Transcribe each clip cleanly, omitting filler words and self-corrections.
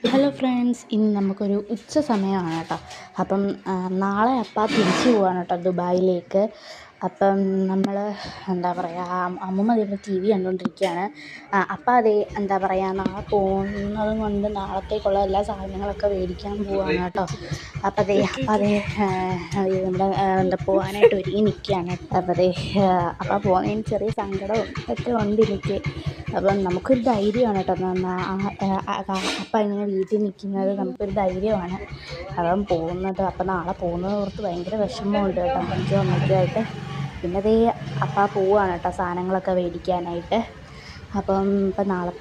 Hello friends, ഇന്ന് നമുക്കൊരു ഉച്ച സമയമാണ് കേട്ടോ. അപ്പം നാളെ അപ്പ തിരിച്ചു പോവാണ് കേട്ടോ ദുബായിലേക്ക്. അപ്പം നമ്മൾ എന്താ പറയുക, അമ്മൂമ്മ ദേ ഇവിടെ ടി വി കണ്ടുകൊണ്ടിരിക്കുകയാണ്. അപ്പം അതേ എന്താ പറയുക, നാളെ പോകുന്നതും കൊണ്ട് നാളത്തേക്കുള്ള എല്ലാ സാധനങ്ങളൊക്കെ മേടിക്കാൻ പോവാണ് കേട്ടോ. അപ്പം അതേ നമ്മുടെ എന്താ പോകാനായിട്ട് ഒരുങ്ങി നിൽക്കുകയാണ്. അപ്പം അതേ അപ്പം പോകുന്നതിന് ചെറിയ സങ്കടവും ഒക്കെ ഉണ്ട് എനിക്ക്. അപ്പം നമുക്കൊരു ധൈര്യമാണ് കേട്ടോ. അപ്പം ഇങ്ങനെ വീട്ടിൽ നിൽക്കുന്നത് നമുക്കൊരു ധൈര്യമാണ്. അപ്പം പോകുന്നത്, അപ്പം നാളെ പോകുന്നത് ഓർത്ത് ഭയങ്കര വിഷമമുണ്ട് കേട്ടോ എനിക്കും അമ്മയ്ക്കുമായിട്ട്. പിന്നെ ദേ അപ്പം പോവുകയാണ് കേട്ടോ സാധനങ്ങളൊക്കെ മേടിക്കാനായിട്ട്. അപ്പം ഇപ്പം നാളെ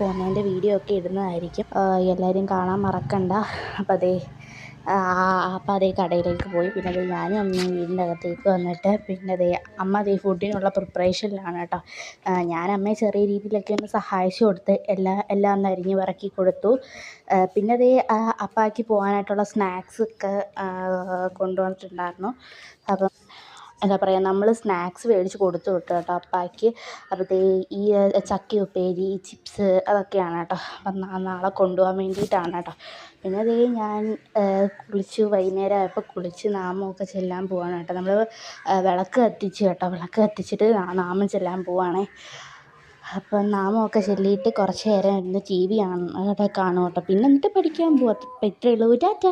പോകുന്നതിൻ്റെ വീഡിയോ ഒക്കെ ഇടുന്നതായിരിക്കും. എല്ലാവരും കാണാൻ മറക്കണ്ട. അപ്പം അതേ കടയിലേക്ക് പോയി. പിന്നെ അതേ ഞാനും അമ്മയും വീടിൻ്റെ അകത്തേക്ക് വന്നിട്ട് പിന്നെ അതേ അമ്മ അതേ ഫുഡിനുള്ള പ്രിപ്പറേഷനിലാണ് കേട്ടോ. ഞാൻ അമ്മയെ ചെറിയ രീതിയിലൊക്കെ ഒന്ന് സഹായിച്ചു കൊടുത്ത് എല്ലാം ഒന്ന് അരിഞ്ഞ് പെറുക്കി കൊടുത്തു. പിന്നെ അതേ അപ്പായ്ക്ക് പോകാനായിട്ടുള്ള സ്നാക്സൊക്കെ കൊണ്ടുവന്നിട്ടുണ്ടായിരുന്നു. അപ്പം എന്താ പറയുക, നമ്മൾ സ്നാക്സ് മേടിച്ച് കൊടുത്തു വിട്ടു കേട്ടോ അപ്പായ്ക്ക്. അപ്പോൾ ഈ ചക്ക ഉപ്പേരി, ചിപ്സ് അതൊക്കെയാണ് കേട്ടോ. അപ്പം നാളെ കൊണ്ടുപോകാൻ വേണ്ടിയിട്ടാണ് കേട്ടോ. പിന്നെ ഞാൻ കുളിച്ചു, വൈകുന്നേരം ആയപ്പോൾ കുളിച്ച് നാമമൊക്കെ ചെല്ലാൻ പോവാണ് കേട്ടോ. നമ്മൾ വിളക്ക് കത്തിച്ച് കേട്ടോ. വിളക്ക് കത്തിച്ചിട്ട് നാമം ചെല്ലാൻ പോവുകയാണേ. അപ്പം നാമമൊക്കെ ചൊല്ലിയിട്ട് കുറച്ച് നേരം ഇരുന്ന് ടി വി കാണും കേട്ടോ. പിന്നെ എന്നിട്ട് പഠിക്കാൻ പോവാം. അപ്പം ഇത്രയേ ഉള്ളൂ. ടാറ്റാ.